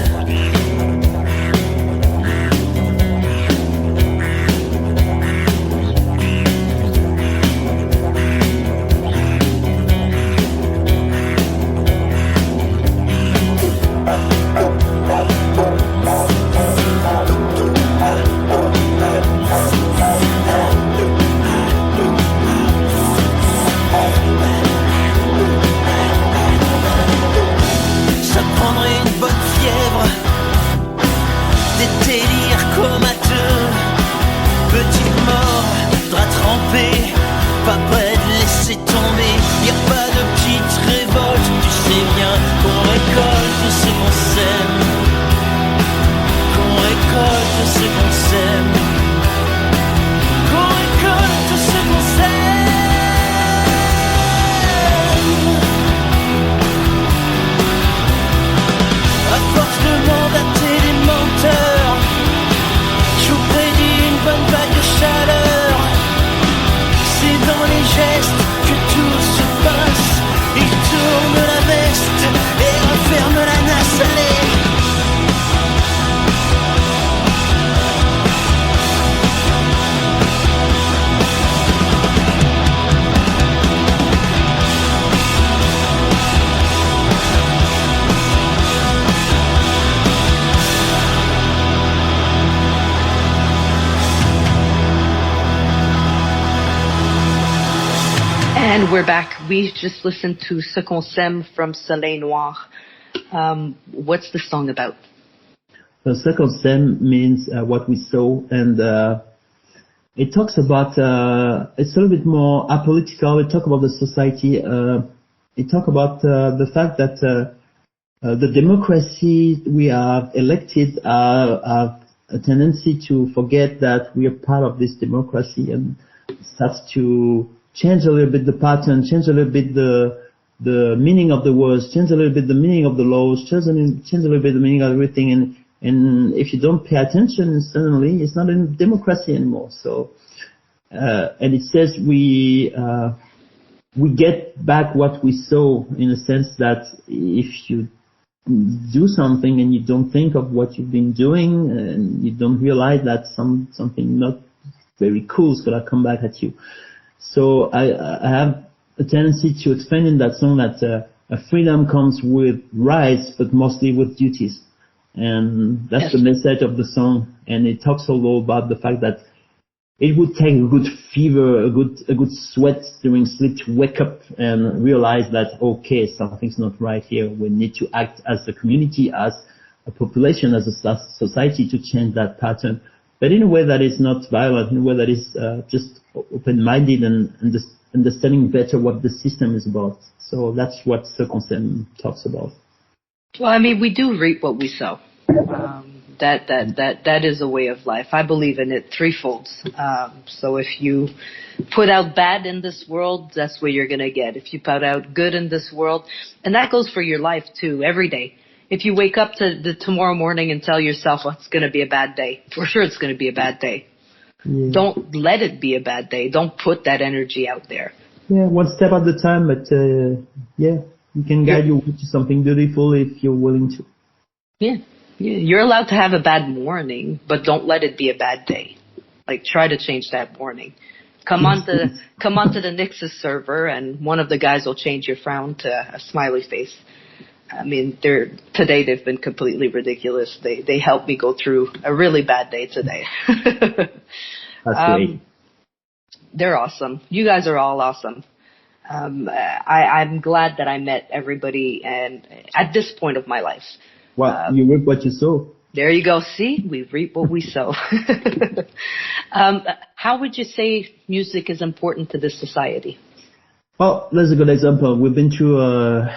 Ferme la nasse, allez. And we're back. We just listened to Ce qu'on s'aime from Soleil noir. What's the song about? The Ce qu'on s'aime means what we saw, and it talks about, it's a little bit more apolitical. It talks about the society. It talks about the fact that the democracy we have elected have a tendency to forget that we are part of this democracy, and starts to change a little bit the pattern, change a little bit the meaning of the words, change a little bit the meaning of the laws, change a little bit the meaning of everything. And if you don't pay attention, suddenly it's not a democracy anymore. So, and it says we get back what we saw, in a sense that if you do something and you don't think of what you've been doing, and you don't realize that something not very cool is gonna come back at you. So I have a tendency to explain in that song that freedom comes with rights, but mostly with duties. And that's the message of the song. And it talks a lot about the fact that it would take a good fever, a good sweat during sleep to wake up and realize that, okay, something's not right here. We need to act as a community, as a population, as a society to change that pattern. But in a way that is not violent, in a way that is just open-minded and understanding better what the system is about. So that's what Ce qu'on s'aime talks about. Well, I mean, we do reap what we sow. That is a way of life. I believe in it threefold. So if you put out bad in this world, that's what you're going to get. If you put out good in this world, and that goes for your life too, every day. If you wake up to tomorrow morning and tell yourself, well, it's going to be a bad day, for sure it's going to be a bad day. Yeah. Don't let it be a bad day. Don't put that energy out there. Yeah, one step at a time, but you can guide you to something beautiful if you're willing to. Yeah. You're allowed to have a bad morning, but don't let it be a bad day. Like, try to change that morning. Come onto the NYXUS server, and one of the guys will change your frown to a smiley face. I mean, today they've been completely ridiculous. They helped me go through a really bad day today. That's great. They're awesome. You guys are all awesome. I'm glad that I met everybody, and at this point of my life. Well, you reap what you sow. There you go. See, we reap what we sow. How would you say music is important to this society? Well, there's a good example. We've been through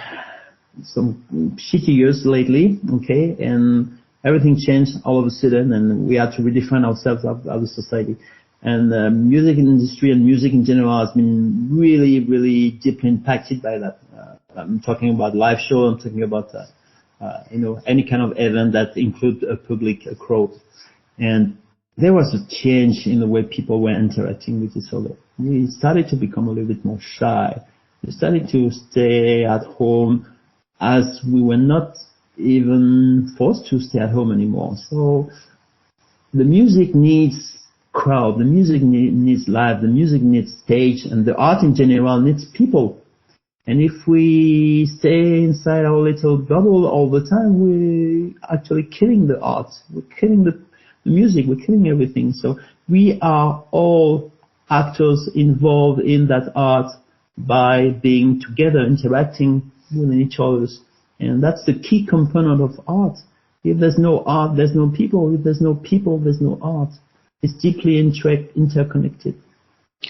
some shitty years lately, okay, and everything changed all of a sudden, and we had to redefine ourselves as a society. And the music industry and music in general has been really, really deeply impacted by that. I'm talking about live show. I'm talking about any kind of event that includes a crowd. And there was a change in the way people were interacting with each other. We started to become a little bit more shy. We started to stay at home, as we were not even forced to stay at home anymore. So the music needs crowd, the music needs live, the music needs stage, and the art in general needs people. And if we stay inside our little bubble all the time, we're actually killing the art. We're killing the music. We're killing everything. So we are all actors involved in that art by being together, interacting with each other. And that's the key component of art. If there's no art, there's no people. If there's no people, there's no art. It's deeply interconnected.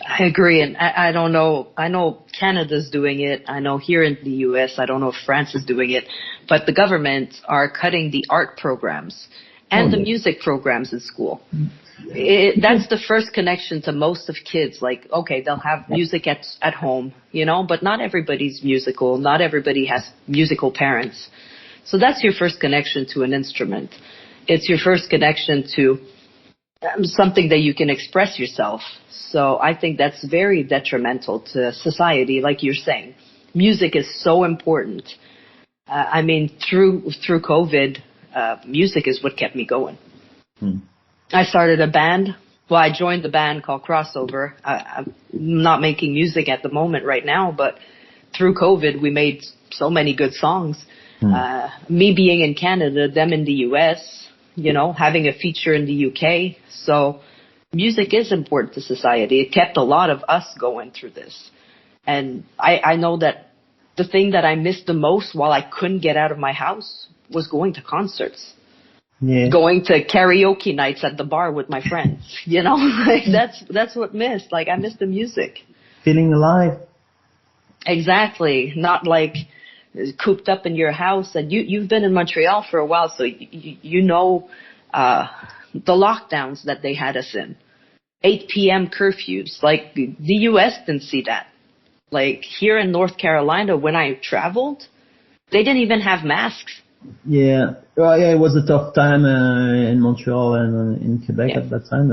I agree, and I don't know. I know Canada's doing it. I know here in the U.S., I don't know if France is doing it, but the governments are cutting the art programs and the music programs in school. That's the first connection to most of kids. Like, okay, they'll have music at home, but not everybody's musical. Not everybody has musical parents. So that's your first connection to an instrument. It's your first connection to something that you can express yourself. So I think that's very detrimental to society, like you're saying. Music is so important. I mean, through COVID, music is what kept me going. I started a band. Well, I joined the band called Crossover. I'm not making music at the moment right now, but through COVID, we made so many good songs. Me being in Canada, them in the U.S., having a feature in the U.K. So music is important to society. It kept a lot of us going through this. And I know that the thing that I missed the most while I couldn't get out of my house was going to concerts. Yeah. Going to karaoke nights at the bar with my friends, you know, like that's what missed. Like I missed the music. Feeling alive. Exactly. Not like cooped up in your house. And you've been in Montreal for a while, so you know, the lockdowns that they had us in. 8 p.m. curfews. Like the U.S. didn't see that. Like here in North Carolina, when I traveled, they didn't even have masks. Yeah. Well, yeah, it was a tough time in Montreal and in Quebec at that time.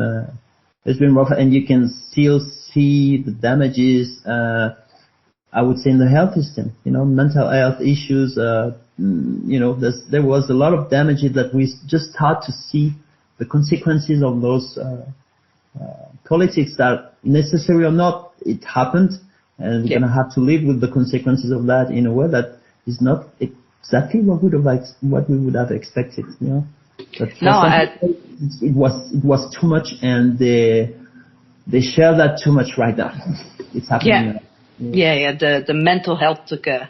It's been rough, and you can still see the damages, I would say, in the health system. You know, mental health issues. You know, there was a lot of damages that we just had to see the consequences of those politics that, necessary or not, it happened, and we're gonna have to live with the consequences of that in a way that is not exactly what we would have expected, you know. But it was too much, and they share that too much right now. It's happening. Yeah. The mental health took a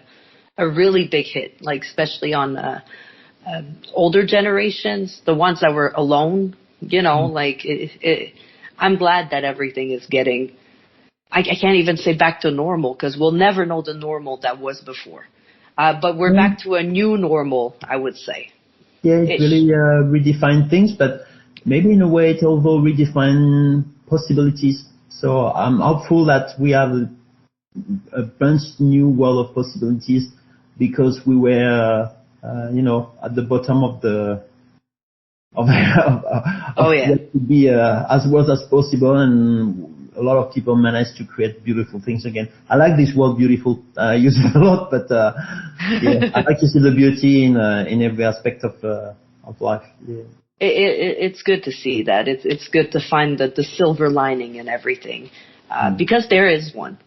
really big hit, like especially on older generations, the ones that were alone. You know, like I'm glad that everything is getting. I can't even say back to normal, because we'll never know the normal that was before. But we're back to a new normal, I would say. Yeah, it really redefined things, but maybe in a way it also redefined possibilities. So I'm hopeful that we have a bunch new world of possibilities, because we were, you know, at the bottom of what to be as worse as possible, and a lot of people managed to create beautiful things again. I like this word beautiful. I use it a lot, but yeah, I like to see the beauty in every aspect of life. Yeah. It's good to see that. It's good to find the silver lining in everything, because there is one.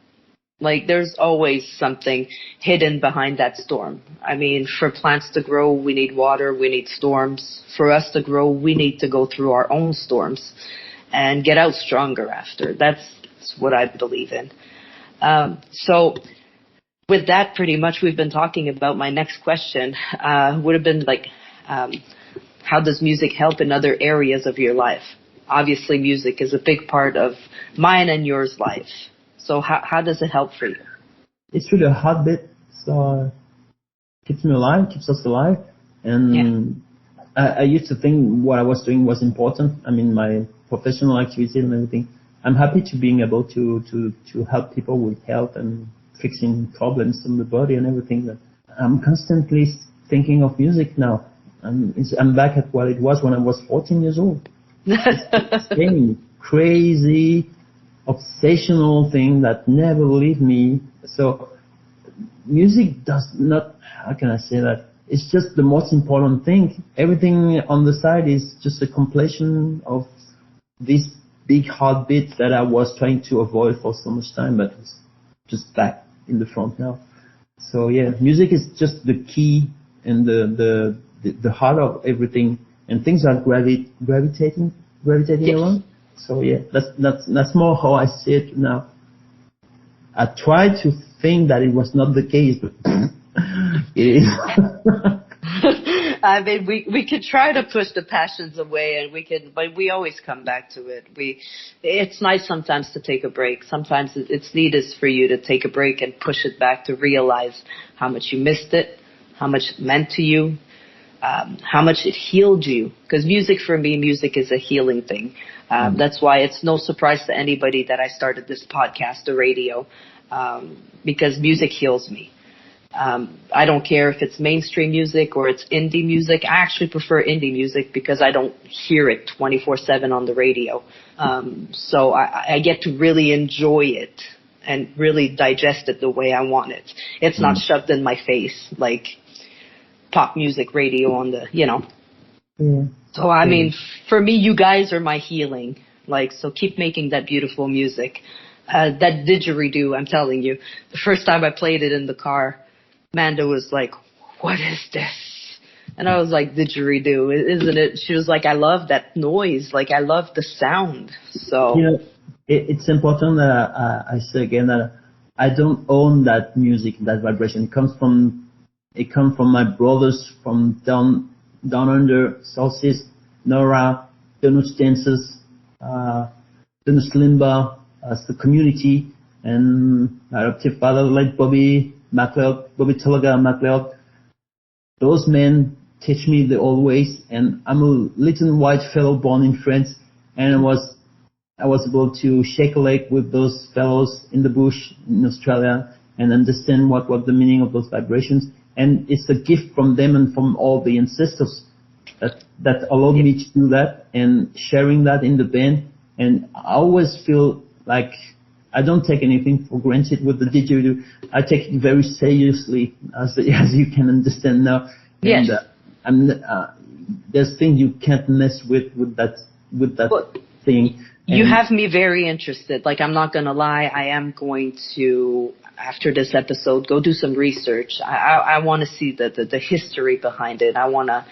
Like there's always something hidden behind that storm. I mean, for plants to grow, we need water, we need storms. For us to grow, we need to go through our own storms and get out stronger after. That's what I believe in. So with that, pretty much we've been talking about. My next question would have been like, how does music help in other areas of your life? Obviously, music is a big part of mine and yours life. So how does it help for you? It's really a heartbeat. So keeps me alive, keeps us alive. And I used to think what I was doing was important. I mean, my professional activity and everything. I'm happy to being able to help people with health and fixing problems in the body and everything. That I'm constantly thinking of music now. I'm back at what it was when I was 14 years old. It's a crazy, obsessional thing that never leave me. So music does not, how can I say that? It's just the most important thing. Everything on the side is just a completion of this big heartbeat that I was trying to avoid for so much time, but it's just back in the front now. So yeah, music is just the key and the heart of everything, and things are gravitating around. So yeah, that's more how I see it now. I try to think that it was not the case, but it is. I mean, we could try to push the passions away, and but we always come back to it. It's nice sometimes to take a break. Sometimes it's needed for you to take a break and push it back to realize how much you missed it, how much it meant to you, how much it healed you. Because music, for me, music is a healing thing. That's why it's no surprise to anybody that I started this podcast, the radio, because music heals me. I don't care if it's mainstream music or it's indie music. I actually prefer indie music because I don't hear it 24/7 on the radio. So I get to really enjoy it and really digest it the way I want it. It's not shoved in my face like pop music radio on the, you know. So, I mean, for me, you guys are my healing. Like, so keep making that beautiful music. That didgeridoo, I'm telling you. The first time I played it in the car, Manda was like, "What is this?" And I was like, "Didgeridoo, isn't it?" She was like, "I love that noise. Like, I love the sound." So, you know, it's important that I say again that I don't own that music, that vibration. It comes from my brothers from down under, Southeast, Nora, Donut dances, Donut Limba, as the community, and adoptive father like Bobby Tulaga MacLeod. Those men teach me the old ways, and I'm a little white fellow born in France, and I was able to shake a leg with those fellows in the bush in Australia and understand what was the meaning of those vibrations. And it's a gift from them and from all the ancestors that allowed me to do that and sharing that in the band. And I always feel like I don't take anything for granted with the didgeridoo. I take it very seriously, as you can understand now. Yes. And there's things you can't mess with that thing. You have me very interested. Like, I'm not going to lie. I am going to, after this episode, go do some research. I want to see the history behind it. I want to,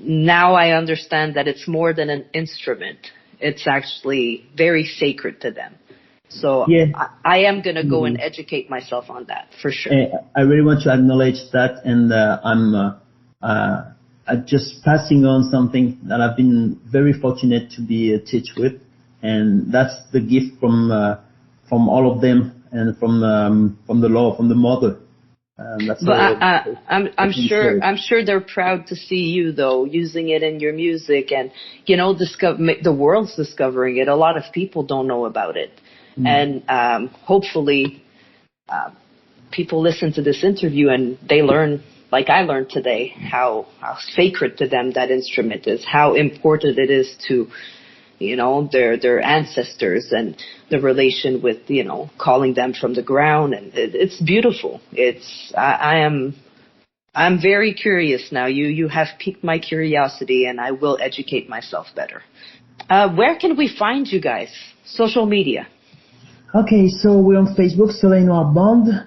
now I understand that it's more than an instrument. It's actually very sacred to them. So I am going to go and educate myself on that for sure. I really want to acknowledge that, and I'm just passing on something that I've been very fortunate to be teach with, and that's the gift from all of them and from the Lord, from the Mother. I'm sure they're proud to see you though using it in your music, and the world's discovering it. A lot of people don't know about it, and hopefully people listen to this interview and they learn, like I learned today, how sacred to them that instrument is, how important it is to their ancestors and the relation with, calling them from the ground. And it's beautiful. I'm very curious now. You have piqued my curiosity, and I will educate myself better. Where can we find you guys? Social media. Okay, so we're on Facebook, Soleil Noir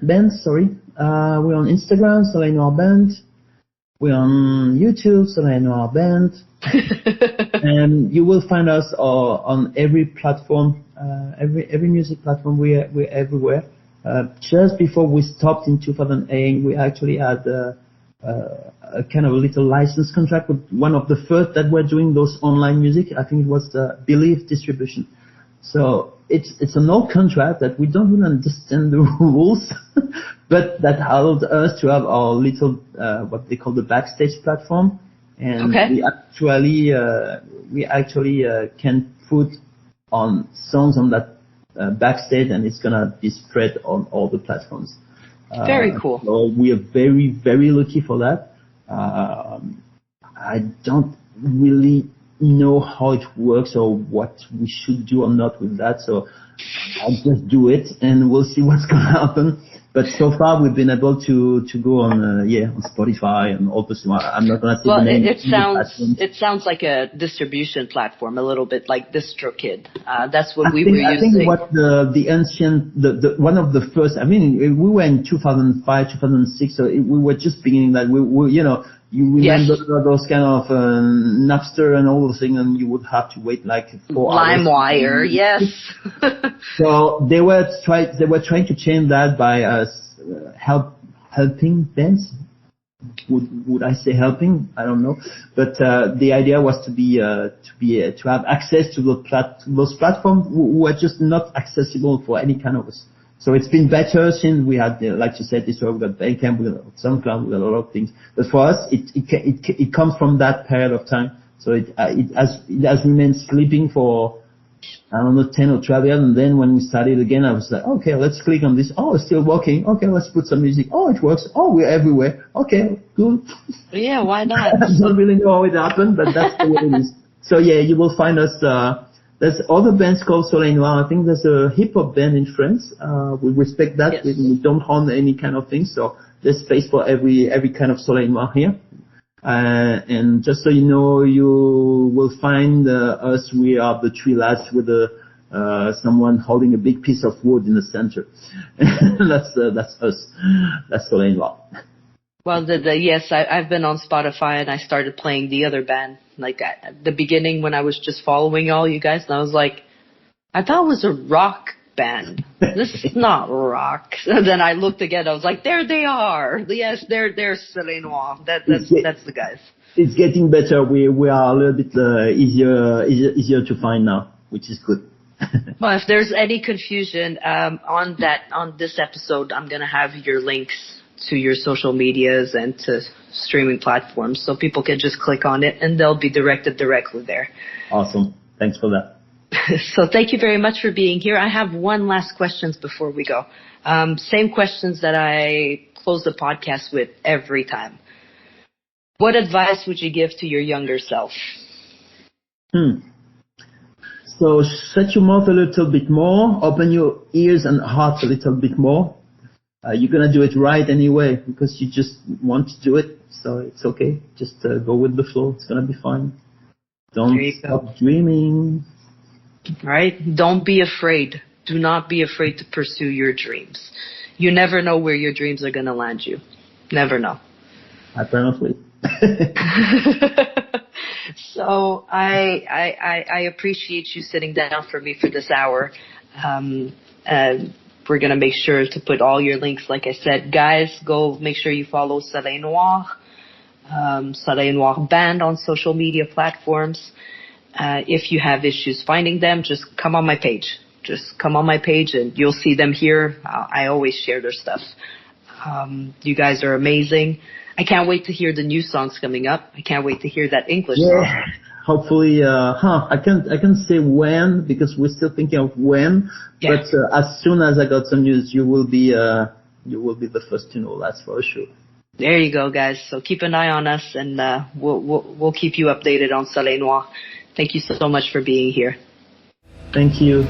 Band, sorry. We're on Instagram, Soleil Noir Band. We're on YouTube, Soleil Noir Band. And you will find us on every platform, every music platform. We're everywhere. Just before we stopped in 2008, we actually had a kind of a little license contract with one of the first that were doing those online music. I think it was the Believe Distribution. So it's an old contract that we don't really understand the rules, but that allowed us to have our little what they call the backstage platform, and we actually can put on songs on that backstage, and it's gonna be spread on all the platforms. Very cool. So we are very, very lucky for that. I don't really know how it works or what we should do or not with that, so I'll just do it and we'll see what's gonna happen. But so far we've been able to go on on Spotify and all this. I'm not gonna say the name. It sounds like a distribution platform, a little bit like DistroKid. That's what we were using. I think what the ancient, the one of the first. I mean, we were in 2005, 2006, so we were just beginning that. You remember those kind of Napster and all those things, and you would have to wait like 4 hours. LimeWire, yes. So they were trying to change that by helping bands. Would I say helping? I don't know. But the idea was to have access to those platforms who were just not accessible for any kind of us. So it's been better since we had, like you said, we got Bandcamp, we got SoundCloud, we got a lot of things. But for us, it comes from that period of time. So it has remained sleeping for, I don't know, 10 or 12 years. And then when we started again, I was like, okay, let's click on this. Oh, it's still working. Okay, let's put some music. Oh, it works. Oh, we're everywhere. Okay, cool. Yeah, why not? I don't really know how it happened, but that's the way it is. So yeah, you will find us, there's other bands called Soleil Noir. I think there's a hip-hop band in France. We respect that. Yes. We don't harm any kind of thing. So there's space for every kind of Soleil Noir here. And just so you know, you will find us. We are the three lads with someone holding a big piece of wood in the center. That's us. That's Soleil Noir. Well, yes, I've been on Spotify and I started playing the other band, like at the beginning when I was just following all you guys, and I was like, I thought it was a rock band. This is not rock. And then I looked again. I was like, there they are. Yes, they're Soleil Noir. That's the guys. It's getting better. We are a little bit easier to find now, which is good. Well, if there's any confusion on this episode, I'm gonna have your links to your social medias and to streaming platforms, so people can just click on it and they'll be directed directly there. Awesome. Thanks for that. So thank you very much for being here. I have one last question before we go. Same questions that I close the podcast with every time. What advice would you give to your younger self? So shut your mouth a little bit more, open your ears and heart a little bit more. You're going to do it right anyway because you just want to do it. So it's okay. Just go with the flow. It's going to be fine. Don't stop dreaming. Right? Don't be afraid. Do not be afraid to pursue your dreams. You never know where your dreams are going to land you. Never know. Apparently. So I appreciate you sitting down for me for this hour. We're going to make sure to put all your links, like I said. Guys, go make sure you follow Soleil Noir, Soleil Noir Band on social media platforms. If you have issues finding them, just come on my page. Just come on my page and you'll see them here. I always share their stuff. You guys are amazing. I can't wait to hear the new songs coming up. I can't wait to hear that English song. Hopefully, I can't say when because we're still thinking of when. Yeah. But as soon as I got some news, you will be the first to know. That's for sure. There you go, guys. So keep an eye on us, and we'll keep you updated on Soleil Noir. Thank you so much for being here. Thank you.